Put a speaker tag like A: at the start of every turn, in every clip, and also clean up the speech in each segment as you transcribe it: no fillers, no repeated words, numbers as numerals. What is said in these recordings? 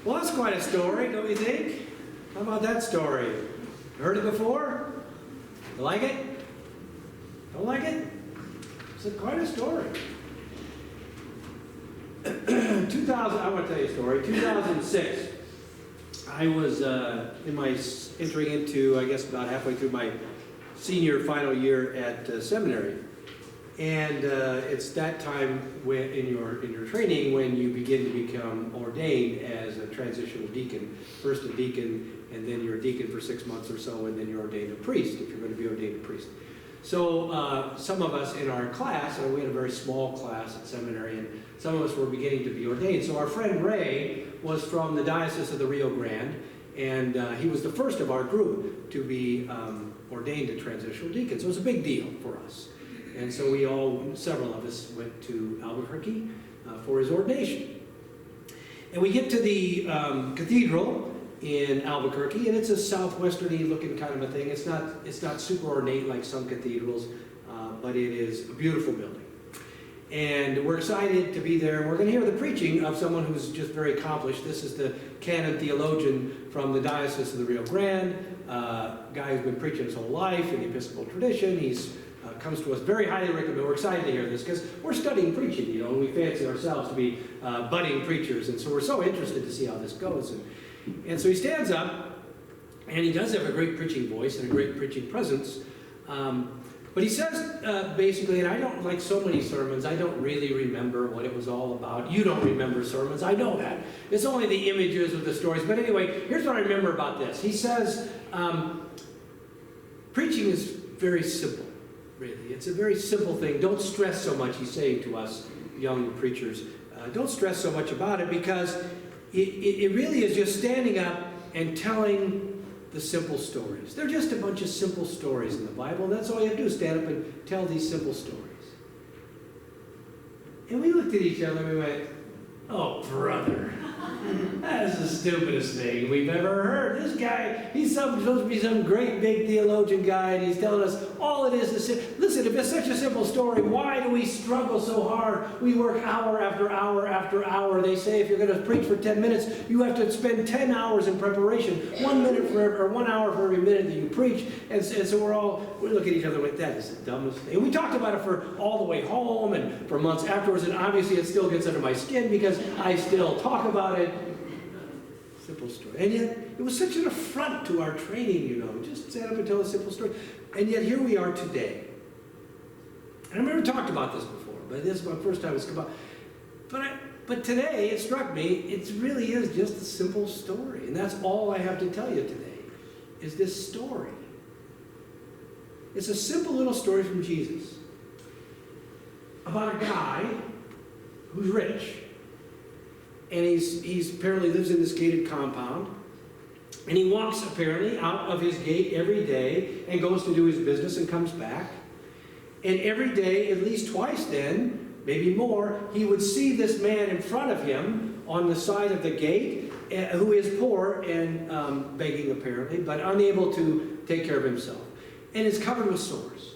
A: Well, that's quite a story, don't you think? How about that story? Heard it before? You like it? Don't like it? It's quite a story. 2000, I want to tell you a story. 2006, I was entering into, I guess, about halfway through my senior final year at seminary. And it's that time when, in your training when you begin to become ordained as a transitional deacon. First a deacon, and then you're a deacon for 6 months or so, and then you're ordained a priest, if you're going to be ordained a priest. So some of us in our class, we had a very small class at seminary, and some of us were beginning to be ordained. So our friend Ray was from the Diocese of the Rio Grande, and he was the first of our group to be ordained a transitional deacon. So it was a big deal for us. And so several of us went to Albuquerque for his ordination. And we get to the cathedral in Albuquerque, and it's a southwesterny looking kind of a thing. It's not super ornate like some cathedrals, but it is a beautiful building. And we're excited to be there. We're going to hear the preaching of someone who's just very accomplished. This is the canon theologian from the Diocese of the Rio Grande, guy who's been preaching his whole life in the Episcopal tradition. He's comes to us very highly recommended. We're excited to hear this because we're studying preaching, and we fancy ourselves to be budding preachers, and so we're so interested to see how this goes. And so he stands up, and he does have a great preaching voice and a great preaching presence. But he says, basically, and I don't, like so many sermons, I don't really remember what it was all about. You don't remember sermons, I know that. It's only the images of the stories. But anyway, here's what I remember about this. He says, preaching is very simple, really. It's a very simple thing. Don't stress so much, he's saying to us young preachers. Don't stress so much about it, because it really is just standing up and telling the simple stories. They're just a bunch of simple stories in the Bible. That's all you have to do, is stand up and tell these simple stories. And we looked at each other and we went, oh, brother, that is the stupidest thing we've ever heard. This guy, he's supposed to be some great big theologian guy, and he's telling us all it is listen, if it's such a simple story, why do we struggle so hard? We work hour after hour after hour. They say if you're going to preach for 10 minutes, you have to spend 10 hours in preparation, 1 minute or 1 hour for every minute that you preach. And so we look at each other like, that is the dumbest thing. And we talked about it for all the way home and for months afterwards, and obviously it still gets under my skin because I still talk about it. Simple story. And yet, it was such an affront to our training, just stand up and tell a simple story. And yet, here we are today. And I've never talked about this before, but this is my first time it's come up. But today, it struck me, it really is just a simple story. And that's all I have to tell you today, is this story. It's a simple little story from Jesus about a guy who's rich. And he's apparently lives in this gated compound. And he walks apparently out of his gate every day and goes to do his business and comes back. And every day, at least twice then, maybe more, he would see this man in front of him on the side of the gate who is poor and begging apparently, but unable to take care of himself. And is covered with sores.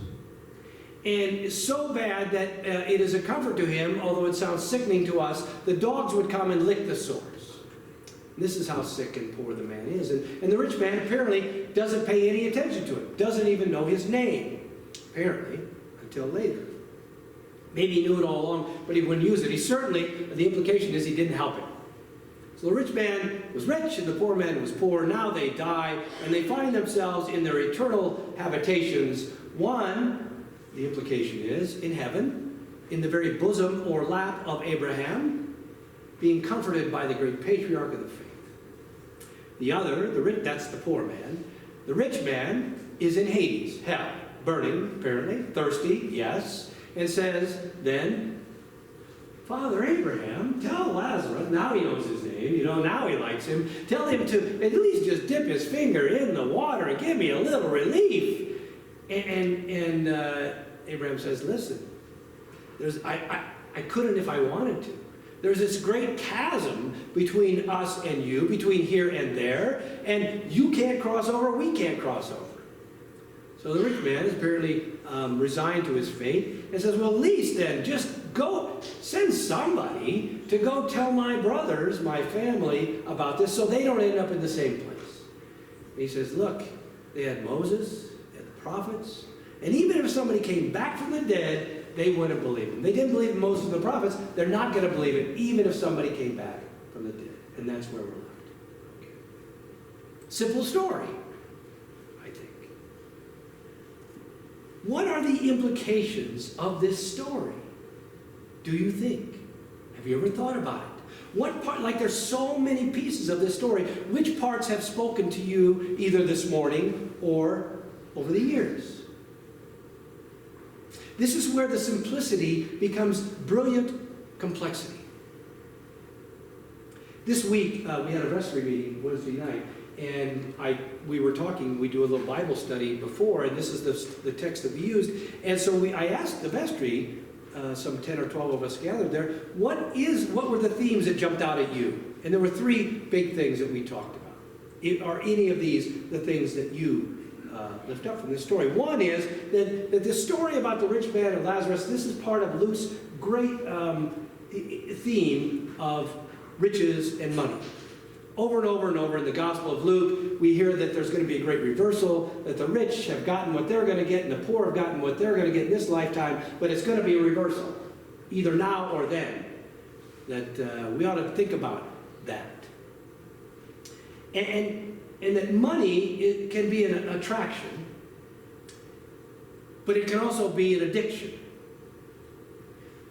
A: And so bad that it is a comfort to him, although it sounds sickening to us, the dogs would come and lick the sores. And this is how sick and poor the man is. And the rich man apparently doesn't pay any attention to it, doesn't even know his name, apparently, until later. Maybe he knew it all along, but he wouldn't use it. The implication is he didn't help him. So the rich man was rich and the poor man was poor. Now they die, and they find themselves in their eternal habitations. One, the implication is, in heaven, in the very bosom or lap of Abraham, being comforted by the great patriarch of the faith. The other, that's the poor man. The rich man is in Hades, hell, burning, apparently, thirsty, yes, and says, then, Father Abraham, tell Lazarus, now he knows his name, now he likes him, tell him to at least just dip his finger in the water and give me a little relief. And Abraham says, listen, I couldn't if I wanted to. There's this great chasm between us and you, between here and there, and you can't cross over, we can't cross over. So the rich man is apparently resigned to his fate and says, well, at least then, just go send somebody to go tell my brothers, my family, about this so they don't end up in the same place. And he says, look, they had Moses, they had the prophets, and even if somebody came back from the dead, they wouldn't believe him. They didn't believe in Moses and the prophets. They're not going to believe it, even if somebody came back from the dead. And that's where we're left. Okay. Simple story, I think. What are the implications of this story, do you think? Have you ever thought about it? What part, like there's so many pieces of this story, which parts have spoken to you either this morning or over the years? This is where the simplicity becomes brilliant complexity. This week, we had a vestry meeting Wednesday night, and we were talking, we do a little Bible study before, and this is the text that we used. And so I asked the vestry, some 10 or 12 of us gathered there, what were the themes that jumped out at you? And there were three big things that we talked about. Are any of these the things that you lift up from this story? One is that the story about the rich man and Lazarus, this is part of Luke's great theme of riches and money. Over and over and over in the Gospel of Luke, we hear that there's going to be a great reversal, that the rich have gotten what they're going to get and the poor have gotten what they're going to get in this lifetime, but it's going to be a reversal, either now or then. That we ought to think about that. And that money, it can be an attraction, but it can also be an addiction.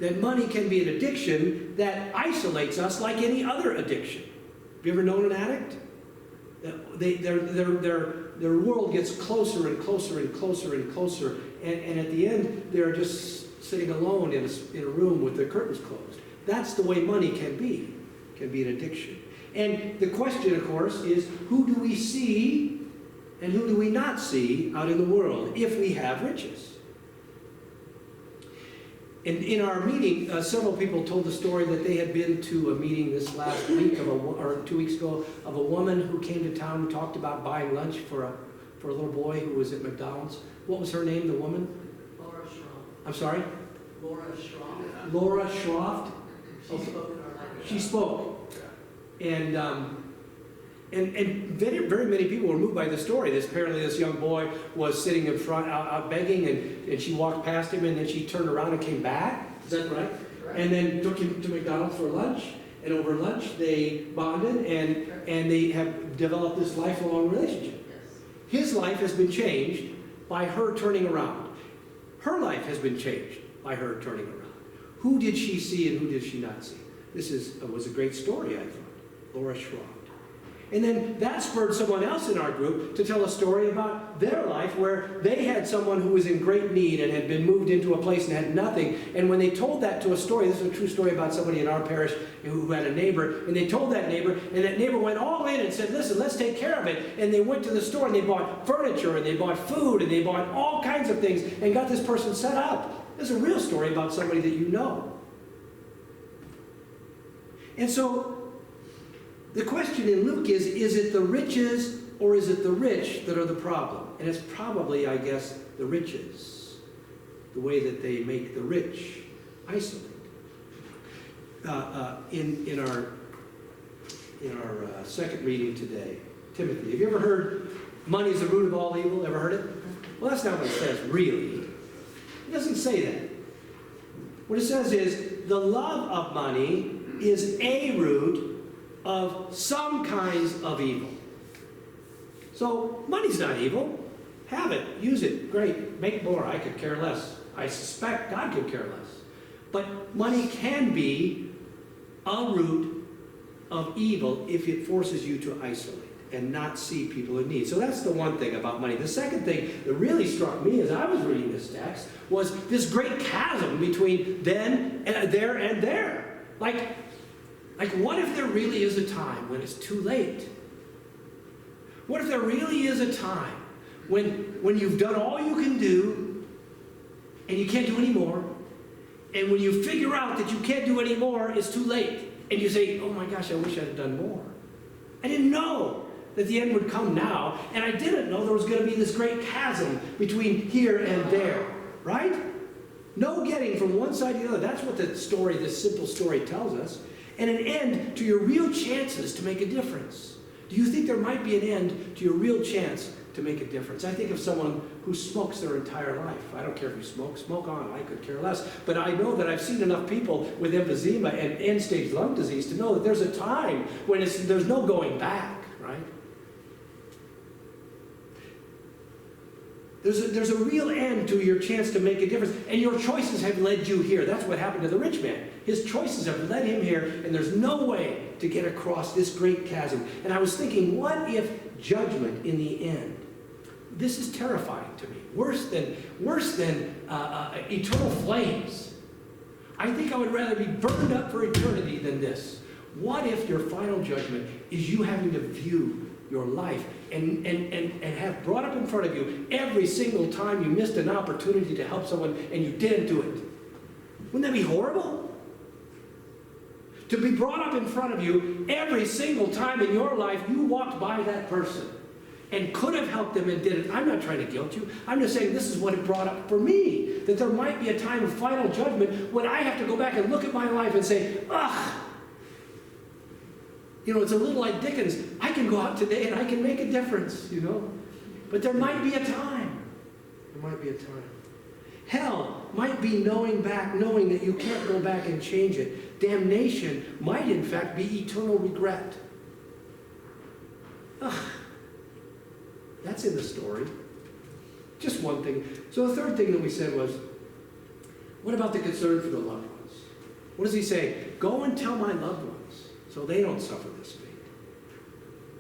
A: That money can be an addiction that isolates us like any other addiction. Have you ever known an addict? Their world gets closer and closer and closer and closer, and at the end, they're just sitting alone in a room with their curtains closed. That's the way money can be an addiction. And the question, of course, is who do we see and who do we not see out in the world if we have riches? In our meeting, several people told the story that they had been to a meeting this last week, or 2 weeks ago, of a woman who came to town and talked about buying lunch for a little boy who was at McDonald's. What was her name, the woman?
B: Laura Schroff.
A: I'm sorry?
B: Laura Schroff.
A: Laura Schroff?
B: She spoke in our language.
A: She spoke. And very, very many people were moved by the story. Apparently this young boy was sitting in front, out begging, and she walked past him, and then she turned around and came back. Is that right? Correct. And then took him to McDonald's for lunch. And over lunch, they bonded, and they have developed this lifelong relationship.
B: Yes.
A: His life has been changed by her turning around. Her life has been changed by her turning around. Who did she see and who did she not see? This was a great story, I thought. Laura Schroff. And then that spurred someone else in our group to tell a story about their life where they had someone who was in great need and had been moved into a place and had nothing. And when they told that to a story, this is a true story about somebody in our parish who had a neighbor, and they told that neighbor, and that neighbor went all in and said, listen, let's take care of it. And they went to the store and they bought furniture and they bought food and they bought all kinds of things and got this person set up. This is a real story about somebody that you know. And so the question in Luke is it the riches or is it the rich that are the problem? And it's probably, I guess, the riches. The way that they make the rich isolate. In our second reading today, Timothy, have you ever heard money is the root of all evil? Ever heard it? Well, that's not what it says, really. It doesn't say that. What it says is the love of money is a root of some kinds of evil. So money's not evil. Have it, use it, great, make more. I could care less. I suspect God could care less. But money can be a root of evil if it forces you to isolate and not see people in need. So that's the one thing about money. The second thing that really struck me as I was reading this text was this great chasm between then and there and there. Like what if there really is a time when it's too late? What if there really is a time when you've done all you can do and you can't do any more, and when you figure out that you can't do any more, it's too late, and you say, oh my gosh, I wish I had done more. I didn't know that the end would come now, and I didn't know there was going to be this great chasm between here and there, right? No getting from one side to the other. That's what the story, this simple story tells us. And an end to your real chances to make a difference. Do you think there might be an end to your real chance to make a difference? I think of someone who smokes their entire life. I don't care if you smoke on, I could care less. But I know that I've seen enough people with emphysema and end-stage lung disease to know that there's a time when there's no going back, right? There's a real end to your chance to make a difference. And your choices have led you here. That's what happened to the rich man. His choices have led him here, and there's no way to get across this great chasm. And I was thinking, what if judgment in the end? This is terrifying to me. Worse than eternal flames. I think I would rather be burned up for eternity than this. What if your final judgment is you having to view your life and have brought up in front of you every single time you missed an opportunity to help someone and you didn't do it? Wouldn't that be horrible? To be brought up in front of you every single time in your life you walked by that person and could have helped them and didn't. I'm not trying to guilt you. I'm just saying this is what it brought up for me. That there might be a time of final judgment when I have to go back and look at my life and say, ugh. You know, it's a little like Dickens. I can go out today and I can make a difference, you know. But there might be a time. There might be a time. Hell might be knowing that you can't go back and change it. Damnation might, in fact, be eternal regret. Ugh. That's in the story. Just one thing. So the third thing that we said was, what about the concern for the loved ones? What does he say? Go and tell my loved ones so they don't suffer this fate.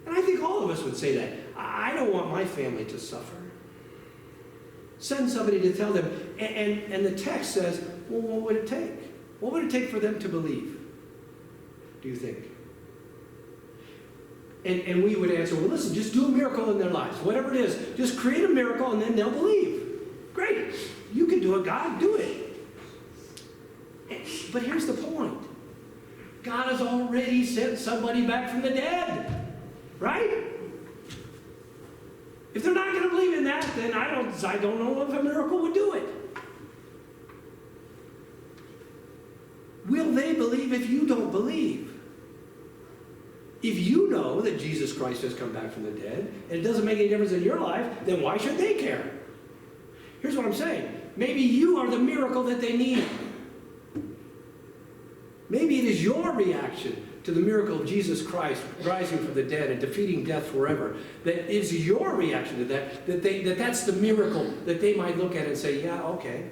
A: And I think all of us would say that. I don't want my family to suffer. Send somebody to tell them. And the text says, well, what would it take? What would it take for them to believe? Do you think? And we would answer, well, listen, just do a miracle in their lives. Whatever it is, just create a miracle and then they'll believe. Great. You can do it, God. Do it. But here's the point. God has already sent somebody back from the dead. Right? If they're not going to believe in that, then I don't know if a miracle would do it. Will they believe if you don't believe? If you know that Jesus Christ has come back from the dead, and it doesn't make any difference in your life, then why should they care? Here's what I'm saying. Maybe you are the miracle that they need. Maybe it is your reaction to the miracle of Jesus Christ rising from the dead and defeating death forever that is your reaction to that, that's the miracle that they might look at and say, yeah, okay.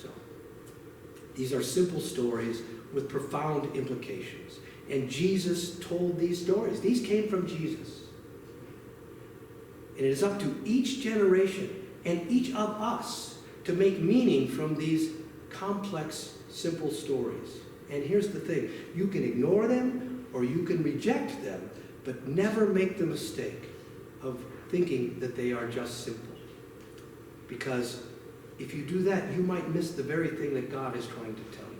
A: So, these are simple stories with profound implications. And Jesus told these stories. These came from Jesus. And it is up to each generation and each of us to make meaning from these complex, simple stories. And here's the thing. You can ignore them or you can reject them, but never make the mistake of thinking that they are just simple. Because if you do that, you might miss the very thing that God is trying to tell you.